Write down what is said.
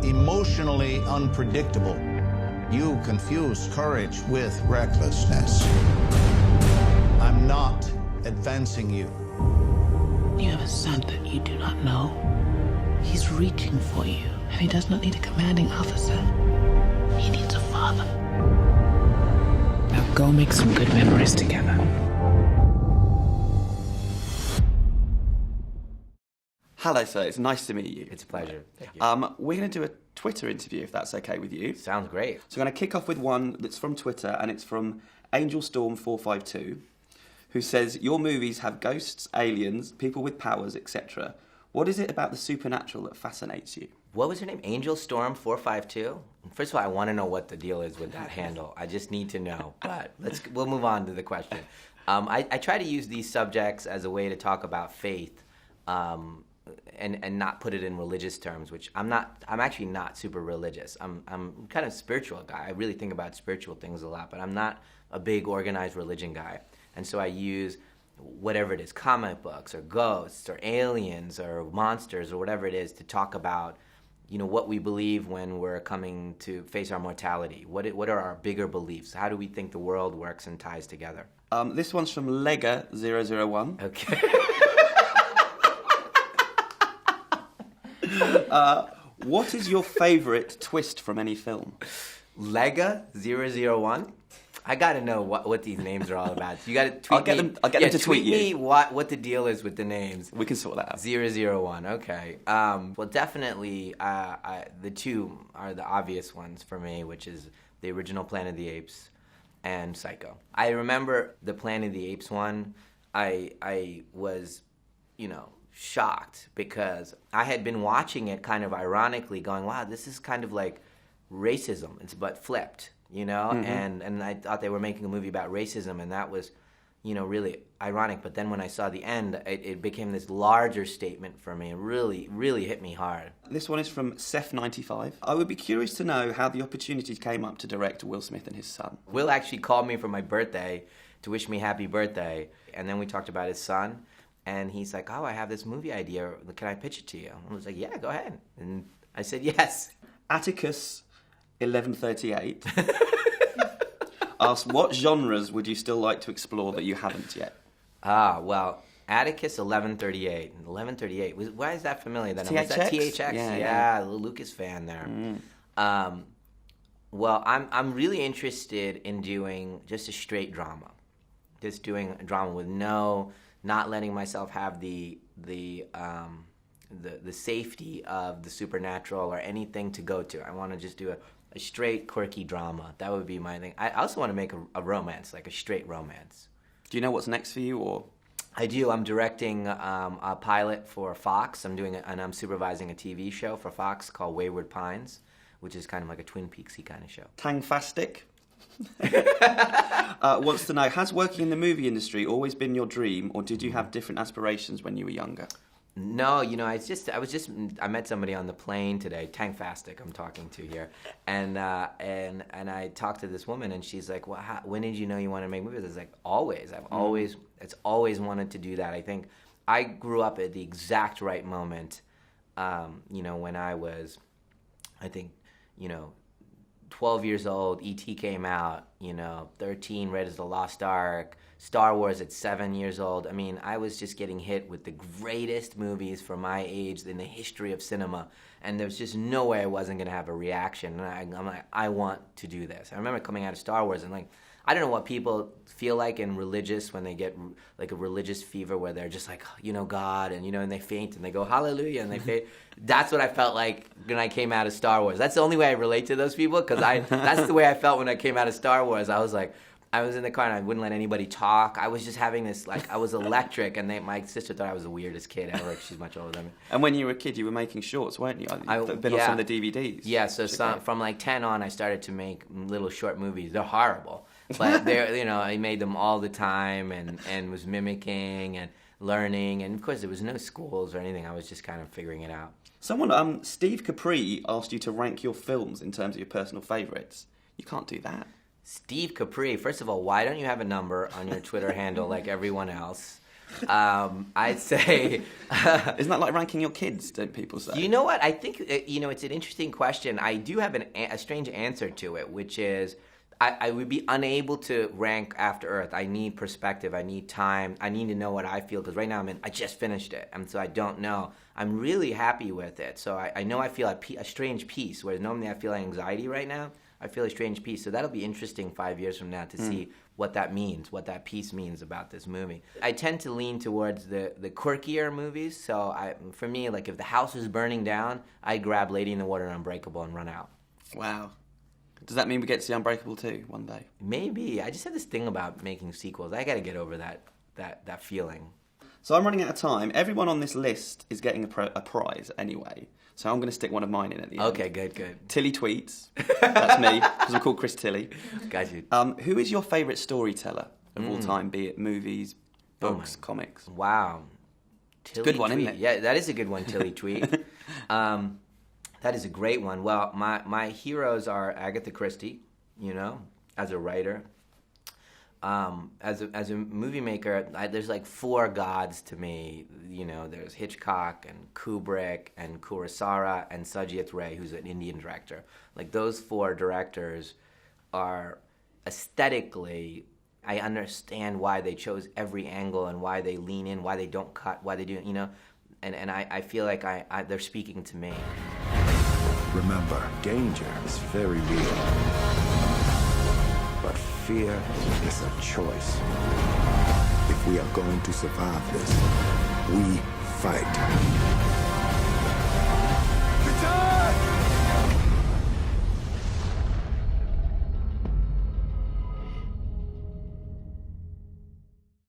emotionally unpredictable. You confuse courage with recklessness. I'm not advancing you. You have a son that you do not know. He's reaching for you, and he does not need a commanding officer. He needs a father. Now go make some good memories together. Hello, sir. It's nice to meet you. It's a pleasure. Thank you. We're going to do a Twitter interview, if that's okay with you. Sounds great. So I'm going to kick off with one that's from Twitter, and it's from AngelStorm452, who says, your movies have ghosts, aliens, people with powers, etc. What is it about the supernatural that fascinates you? What was her name? Angel Storm 452? First of all, I want to know what the deal is with that handle. I just need to know. But we'll move on to the question. I try to use these subjects as a way to talk about faith, and not put it in religious terms, which I'm actually not super religious. I'm kind of a spiritual guy. I really think about spiritual things a lot, but I'm not a big organized religion guy. And so I use whatever it is, comic books or ghosts or aliens or monsters or whatever it is to talk about, what we believe when we're coming to face our mortality. What are our bigger beliefs? How do we think the world works and ties together? This one's from Lega001. Okay. What is your favourite twist from any film? Lega001? I gotta know what these names are all about. You gotta tweet me. I'll get them to tweet me you. what the deal is with the names. We can sort that out. 001, okay. Well, definitely, the two are the obvious ones for me, which is the original Planet of the Apes and Psycho. I remember the Planet of the Apes one. I was, shocked because I had been watching it kind of ironically, going, "Wow, this is kind of like racism. It's but flipped." Mm-hmm. And I thought they were making a movie about racism, and that was, really ironic. But then when I saw the end, it became this larger statement for me. It really, really hit me hard. This one is from Seth95. I would be curious to know how the opportunity came up to direct Will Smith and his son. Will actually called me for my birthday to wish me happy birthday, and then we talked about his son, and he's like, "Oh, I have this movie idea. Can I pitch it to you?" I was like, "Yeah, go ahead." And I said, "Yes." Atticus 1138 asks, what genres would you still like to explore that you haven't yet? Well, Atticus 1138. 1138. Why is that familiar? That THX? Was that THX? Yeah. A Lucas fan there. Well, I'm really interested in doing just a straight drama. Just doing a drama with not letting myself have the safety of the supernatural or anything to go to. I want to just do a straight, quirky drama. That would be my thing. I also want to make a romance, like a straight romance. Do you know what's next for you, or? I do. I'm directing a pilot for Fox. And I'm supervising a TV show for Fox called Wayward Pines, which is kind of like a Twin Peaksy kind of show. Tangfastic wants to know, has working in the movie industry always been your dream, or did you have different aspirations when you were younger? No, I met somebody on the plane today, Tangfastic I'm talking to here, and I talked to this woman, and she's like, "Well, when did you know you wanted to make movies?" I was like, "Always. It's always wanted to do that." I think I grew up at the exact right moment, when I was, 12 years old, E.T. came out, 13, Raiders of the Lost Ark, Star Wars at 7 years old. I mean, I was just getting hit with the greatest movies for my age in the history of cinema, and there was just no way I wasn't going to have a reaction. And I'm like, I want to do this. I remember coming out of Star Wars and like, I don't know what people feel like in religious when they get like a religious fever where they're just like, God, and and they faint and they go hallelujah and they faint. That's what I felt like when I came out of Star Wars. That's the only way I relate to those people, because that's the way I felt when I came out of Star Wars. I was like, I was in the car and I wouldn't let anybody talk. I was just having this, like, I was electric, and my sister thought I was the weirdest kid ever. She's much older than me. And when you were a kid, you were making shorts, weren't you? You've been on some of the DVDs. Yeah, so from like 10 on, I started to make little short movies. They're horrible. But I made them all the time and was mimicking and learning. And of course, there was no schools or anything. I was just kind of figuring it out. Someone, Steve Capri, asked you to rank your films in terms of your personal favourites. You can't do that. Steve Capri, first of all, why don't you have a number on your Twitter handle like everyone else? I'd say... Isn't that like ranking your kids, don't people say? You know what? I think, it's an interesting question. I do have a strange answer to it, which is I would be unable to rank After Earth. I need perspective. I need time. I need to know what I feel, because right now I just finished it, and so I don't know. I'm really happy with it. So I know I feel a strange peace, whereas normally I feel anxiety right now. I feel a strange peace. So that'll be interesting 5 years from now to see what that means, what that peace means about this movie. I tend to lean towards the quirkier movies. So for me, like if the house is burning down, I grab Lady in the Water and Unbreakable and run out. Wow. Does that mean we get to see Unbreakable 2 one day? Maybe. I just have this thing about making sequels. I got to get over that feeling. So I'm running out of time. Everyone on this list is getting a prize anyway. So I'm going to stick one of mine in at the end. Okay, good. Tilly Tweets. That's me, because I'm called Chris Tilly. Got you. Who is your favourite storyteller of all time, be it movies, books, comics? Wow. Tilly Good one, Tweet. isn't it? Yeah, that is a good one, Tilly Tweet. That is a great one. Well, my heroes are Agatha Christie, as a writer. As a movie maker, there's like four gods to me. There's Hitchcock and Kubrick and Kurosawa and Satyajit Ray, who's an Indian director. Like those four directors are aesthetically, I understand why they chose every angle and why they lean in, why they don't cut, why they do, and I feel like they're speaking to me. Remember, danger is very real. But fear is a choice. If we are going to survive this, we fight.